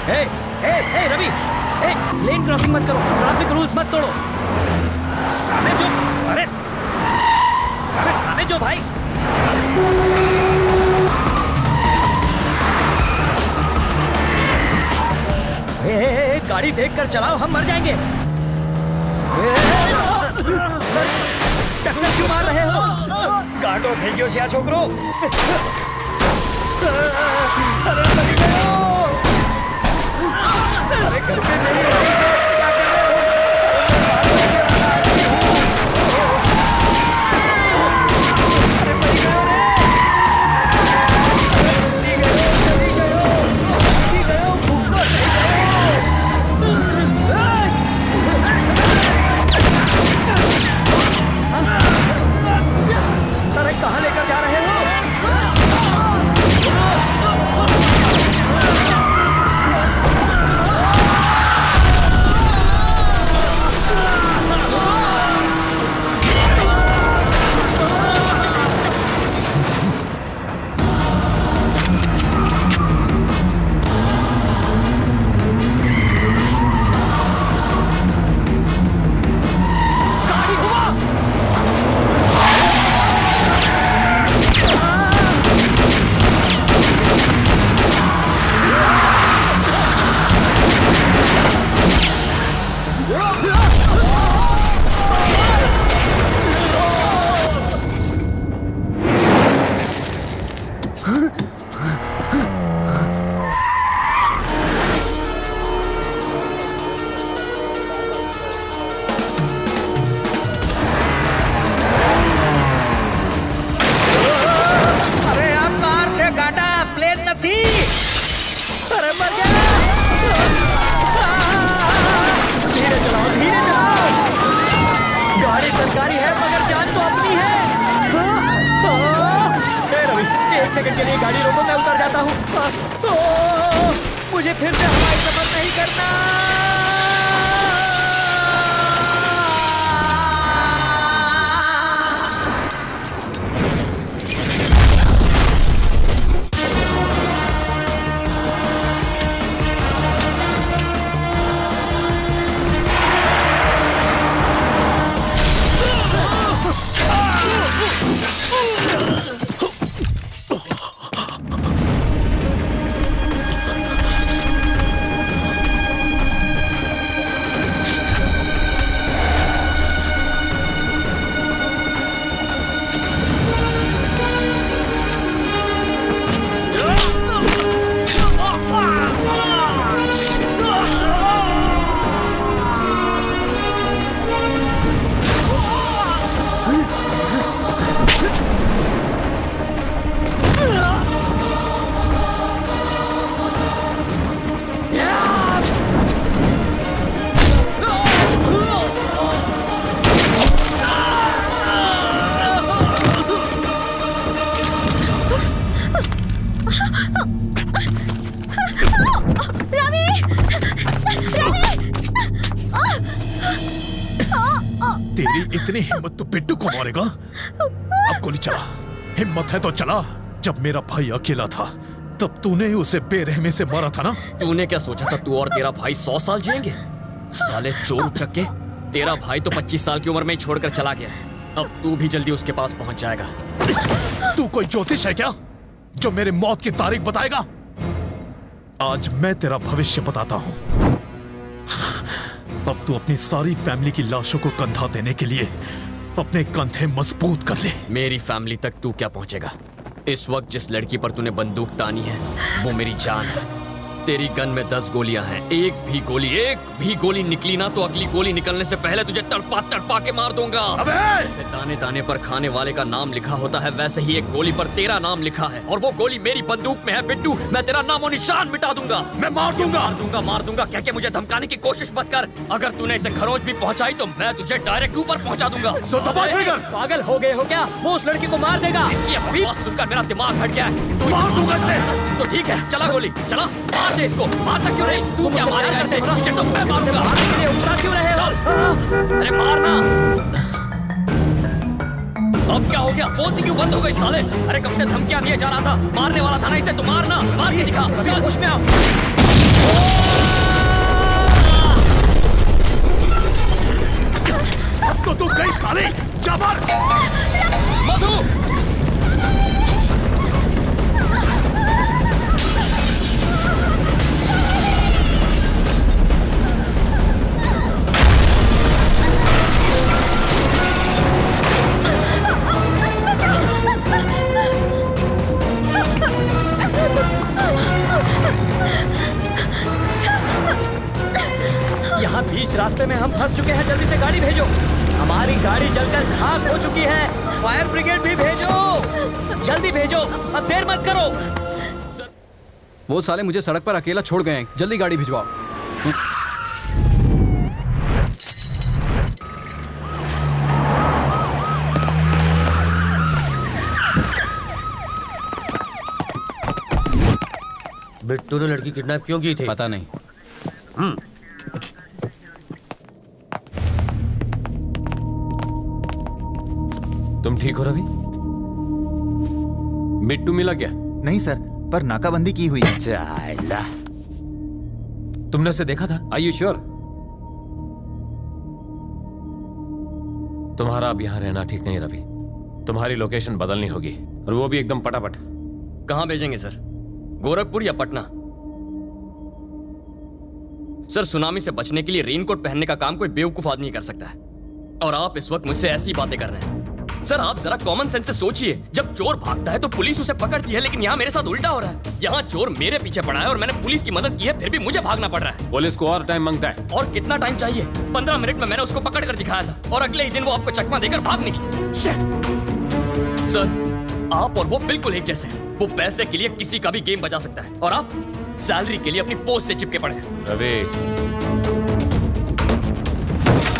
ए, ए, ए, रवि, ए, लेन crossing मत करो, traffic rules मत तोड़ो। सामने जो, अरे सामने जो भाई। ए, गाड़ी देखकर चलाओ, हम मर जाएंगे। टक्कर क्यों मार रहे हो? गाड़ो થઈ ગયો છે આ છોકરો। अरे मर गयो। अरे घर पे नहीं है, क्या कर रहे हो? अरे मर गयो रे। चली गयो, भूखो चली गयो। अरे कहाँ लेकर जा रहे हो? सेकंड के लिए गाड़ी रोको, मैं उतर जाता हूँ। मुझे फिर से हवाई सफर नहीं करना। इतनी हिम्मत तो बिट्टू को मारेगा? अब गोली चला, हिम्मत है तो चला। जब मेरा भाई अकेला था तब तूने उसे बेरहमी से मारा था ना? तूने क्या सोचा था तू और तेरा भाई 100 साल जिएंगे? साले चोर उचक्के, तेरा भाई तो 25 साल की उम्र में ही छोड़कर चला गया। अब तू भी जल्दी उसके पास पहुंच जाएगा। तू कोई ज्योतिष है क्या जो मेरे मौत की तारीख बताएगा? आज मैं तेरा भविष्य बताता हूं। अब तू अपनी सारी फैमिली की लाशों को कंधा देने के लिए अपने कंधे मजबूत कर ले। मेरी फैमिली तक तू क्या पहुंचेगा? इस वक्त जिस लड़की पर तूने बंदूक तानी है वो मेरी जान है। तेरी गन में 10 गोलियां हैं। एक भी गोली निकली ना तो अगली गोली निकलने से पहले तुझे तड़पा तड़पा के मार दूंगा। जैसे दाने दाने पर खाने वाले का नाम लिखा होता है वैसे ही एक गोली पर तेरा नाम लिखा है और वो गोली मेरी बंदूक में है। बिट्टू, मैं तेरा नामो निशान मिटा दूंगा। मैं मार दूंगा कह के मुझे धमकाने की कोशिश मत कर। अगर तूने इसे खरोंच भी पहुंचाई तो मैं तुझे डायरेक्ट ऊपर पहुंचा दूंगा। तो दबा ट्रिगर। पागल हो गए हो क्या? वो उस लड़की को मार देगा। इसकी आवाज सुनकर मेरा दिमाग हट गया है। मार दूंगा इसे। तो ठीक है, चला गोली चला, मार दे इसको। मारता क्यों नहीं? तू क्या मारेगा इसे? तुझे तो मैं मारूंगा। मारने के लिए उठा क्यों रहे हो? अरे मारना। अब क्या हो गया? बोलती क्यों बंद हो गई साले? अरे कब से धमकियां दिए जा रहा था, मारने वाला था ना इसे, तो मारना, मार के दिखा। चल होश में आओ। अब तो तू गई साले, जा मार। मधु यहाँ बीच रास्ते में हम फंस चुके हैं, जल्दी से गाड़ी भेजो। हमारी गाड़ी जलकर खाक हो चुकी है, फायर ब्रिगेड भी भेजो, जल्दी भेजो, अब देर मत करो। वो साले मुझे सड़क पर अकेला छोड़ गए हैं, जल्दी गाड़ी भिजवाओ। बिट्टू ने लड़की किडनैप क्यों की थी? पता नहीं। तुम ठीक हो रवि? बिट्टू मिला क्या? नहीं सर, पर नाकाबंदी की हुई है। चाला। तुमने उसे देखा था? Are you sure? तुम्हारा अब यहां रहना ठीक नहीं रवि। तुम्हारी लोकेशन बदलनी होगी, और वो भी एकदम पटापट। कहां भेजेंगे सर? गोरखपुर या पटना? सर सुनामी से बचने के लिए रेनकोट पहनने का काम कोई बेवकूफ आदमी कर सकता है, और आप इस वक्त मुझसे ऐसी बातें कर रहे हैं। सर आप जरा कॉमन सेंस से सोचिए, जब चोर भागता है तो पुलिस उसे पकड़ती है, लेकिन यहाँ मेरे साथ उल्टा हो रहा है। यहाँ चोर मेरे पीछे पड़ा है और मैंने पुलिस की मदद की है, फिर भी मुझे भागना पड़ रहा है। पुलिस को और टाइम मांगता है। और कितना टाइम चाहिए? 15 मिनट में मैंने उसको पकड़ कर दिखाया था, और अगले ही दिन वो आपको चकमा देकर भाग निकली। सर आप और वो बिल्कुल एक जैसे हैं। वो पैसे के लिए किसी का भी गेम बजा सकता है, और आप सैलरी के लिए अपनी पोस्ट से चिपके पड़े हैं। रवि,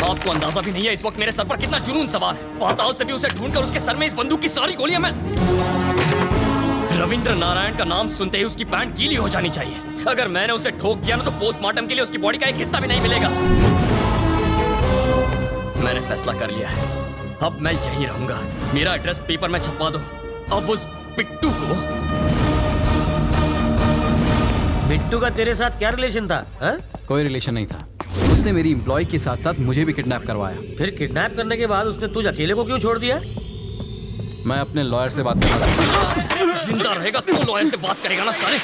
आपको अंदाजा भी नहीं है इस वक्त मेरे सर पर कितना जुनून सवार है। पाताल से भी उसे ढूंढकर उसके सर में इस बंदूक की सारी गोलियां मैं... रविंद्र नारायण का नाम सुनते ही उसकी पैंट गीली हो जानी चाहिए। अगर मैंने उसे ठोक दिया ना तो पोस्टमार्टम के लिए उसकी बॉडी का एक हिस्सा भी नहीं मिलेगा। मैंने फैसला कर लिया है, अब मैं यही रहूंगा। मेरा एड्रेस पेपर में छपवा दो। अब उस बिट्टू को... बिट्टू का तेरे साथ क्या रिलेशन था? हा? कोई रिलेशन नहीं था। उसने मेरी एम्प्लॉय के साथ साथ मुझे भी किडनैप करवाया। फिर किडनैप करने के बाद उसने तुझे अकेले को क्यों छोड़ दिया? मैं अपने लॉयर से बात करूंगा। जिंदा रहेगा तो लॉयर से बात करेगा ना साले।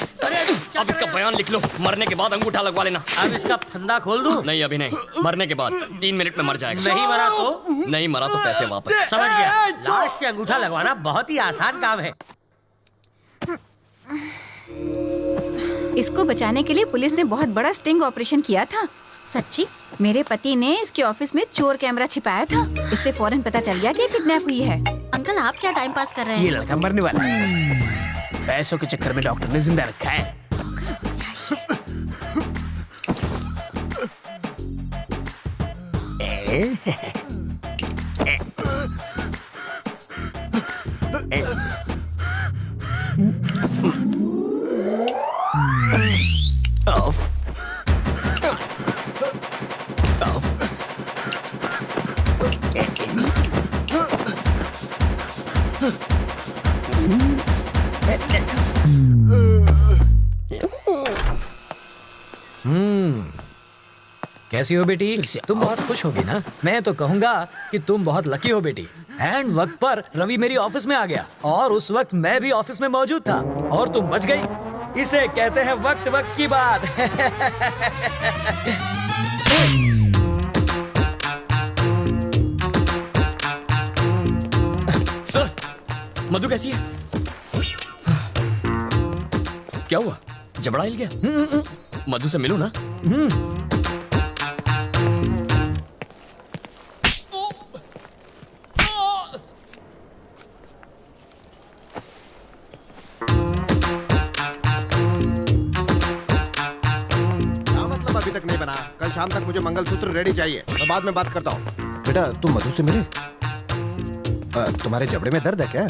अब इसका बयान लिख लो, मरने के बाद अंगूठा लगवा लेना। अब इसका फंदा खोल दूं? नहीं अभी नहीं, मरने के बाद 3 मिनट में मर जाएगा। नहीं मरा तो? नहीं मरा तो पैसे वापस। समझ गया। लाश से अंगूठा लगवाना बहुत ही आसान काम है। इसको बचाने के लिए पुलिस ने बहुत बड़ा स्टिंग ऑपरेशन किया था। सच्ची? मेरे पति ने इसके ऑफिस में चोर कैमरा छिपाया था। इससे फौरन पता चल गया कि किडनैप हुई है। अंकल आप क्या टाइम पास कर रहे हैं? ये लड़का मरने वाला है। पैसों के चक्कर में डॉक्टर ने जिंदा रखा है। कैसी हो बेटी? तुम बहुत खुश होगी ना? मैं तो कहूँगा कि तुम बहुत लकी हो बेटी। एंड वक्त पर रवि मेरी ऑफिस में आ गया, और उस वक्त मैं भी ऑफिस में मौजूद था, और तुम बच गई। इसे कहते हैं वक्त वक्त की बात। सर मधु कैसी है? क्या हुआ? जबड़ा हिल गया? मधु से मिलूं ना? अभी तक नहीं बना। कल शाम तक मुझे मंगलसूत्र रेडी चाहिए। मैं बाद में बात करता हूँ। बेटा तुम मधु से मिले? तुम्हारे जबड़े में दर्द है क्या?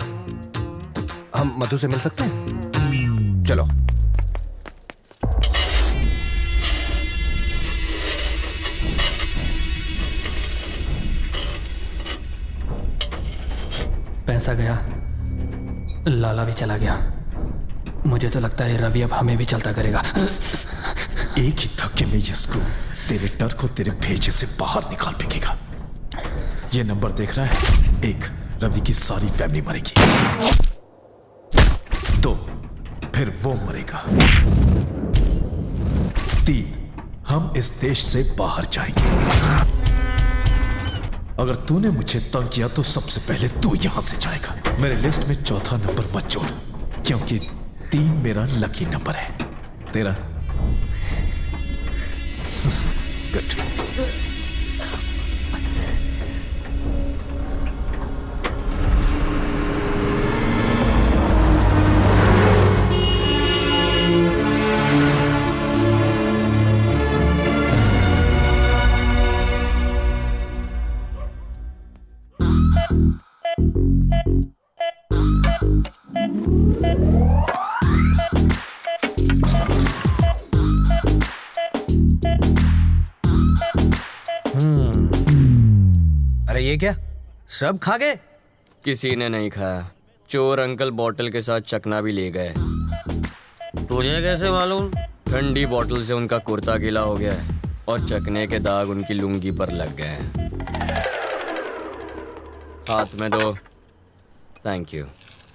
हम मधु से मिल सकते हैं? चलो। पैसा गया, लाला भी चला गया। मुझे तो लगता है रवि अब हमें भी चलता करेगा। एक ही धक्के में ये स्क्रू तेरे डर को तेरे भेजे से बाहर निकाल फेंकेगा। ये नंबर देख रहा है? 1, रवि की सारी फैमिली मरेगी। 2, फिर वो मरेगा। 3, हम इस देश से बाहर जाएंगे। अगर तूने मुझे तंग किया तो सबसे पहले तू यहां से जाएगा। मेरे लिस्ट में चौथा नंबर मत जोड़, क्योंकि 3 मेरा लकी नंबर है। तेरा गुड। अरे ये क्या, सब खा गए? किसी ने नहीं खाया। चोर अंकल बोतल के साथ चकना भी ले गए। तुझे कैसे मालूम? ठंडी बोतल से उनका कुर्ता गीला हो गया है और चकने के दाग उनकी लुंगी पर लग गए हैं। हाथ में दो। Thank you.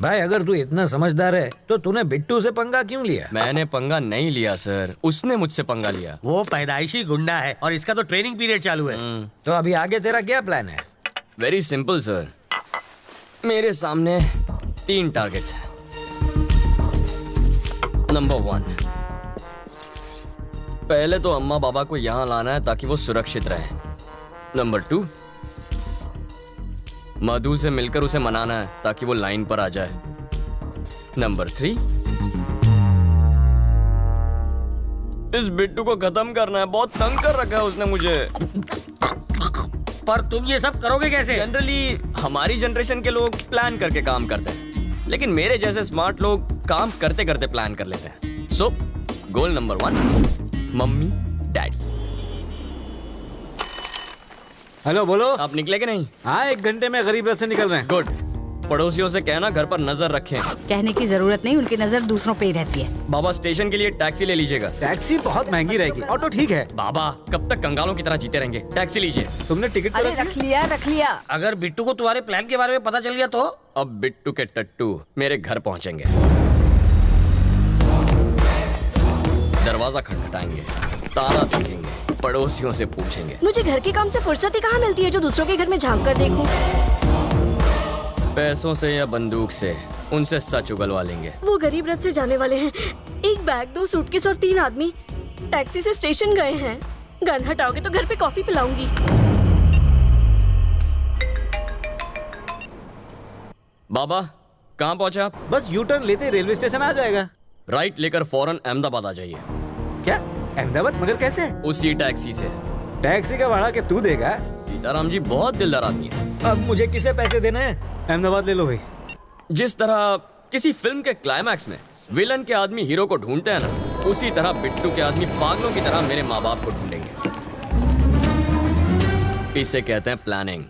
भाई अगर तू इतना समझदार है तो तूने बिट्टू से पंगा क्यों लिया? मैंने पंगा नहीं लिया सर, उसने मुझसे पंगा लिया। वो पैदाइशी गुंडा है और इसका तो ट्रेनिंग पीरियड चालू है। तो अभी आगे तेरा क्या प्लान है? Very simple sir. मेरे सामने 3 टारगेट्स हैं। नंबर 1, पहले तो अम्मा बाबा को यहाँ लाना है ताकि वो सुरक्षित रहें। नंबर 2, मधु से मिलकर उसे मनाना है ताकि वो लाइन पर आ जाए। नंबर 3, इस बिट्टू को खत्म करना है। बहुत तंग कर रखा है उसने मुझे। पर तुम ये सब करोगे कैसे? जनरली हमारी जनरेशन के लोग प्लान करके काम करते हैं, लेकिन मेरे जैसे स्मार्ट लोग काम करते करते प्लान कर लेते हैं। So goal number 1, mummy daddy. Hello बोलो। आप निकले कि नहीं? हाँ, 1 घंटे में गरीब रथ से निकल रहे हैं। गुड। पड़ोसियों से कहना घर पर नजर रखें। कहने की जरूरत नहीं, उनकी नजर दूसरों पे ही रहती है। बाबा स्टेशन के लिए टैक्सी ले लीजिएगा। टैक्सी बहुत महंगी रहेगी, ऑटो ठीक है। बाबा कब तक कंगालों की तरह जीते रहेंगे? टैक्सी लीजिए। तुमने टिकट अरे रख लिया। अगर बिट्टू को तुम्हारे प्लान के बारे में पता चल गया तो? अब बिट्टू के टट्टू मेरे घर पहुंचेंगे, दरवाजा खटखटाएंगे, ताला देखेंगे, पड़ोसियों से पूछेंगे। मुझे घर के काम से फुर्सत ही कहाँ मिलती है जो दूसरों के घर में झांक कर देखूं। पैसों से या बंदूक से उनसे सच उगलवा लेंगे। वो गरीब रथ से जाने वाले हैं। 1 बैग, 2 सूटकेस और 3 आदमी टैक्सी से स्टेशन गए हैं। गन हटाओगे तो घर पे कॉफी पिलाऊंगी। बाबा कहाँ पहुँचे आप? बस यू टर्न लेते रेलवे स्टेशन आ जाएगा। राइट लेकर फौरन अहमदाबाद आ जाइए। क्या अहमदाबाद? मगर कैसे? उसी टैक्सी से। टैक्सी का भाड़ा क्या तू देगा? सीताराम जी बहुत दिलदार आदमी है। अब मुझे किसे पैसे देने हैं? अहमदाबाद ले लो भाई। जिस तरह किसी फिल्म के क्लाइमैक्स में विलन के आदमी हीरो को ढूंढते हैं ना, उसी तरह बिट्टू के आदमी पागलों की तरह मेरे माँ बाप को ढूंढेंगे। इसे कहते हैं प्लानिंग।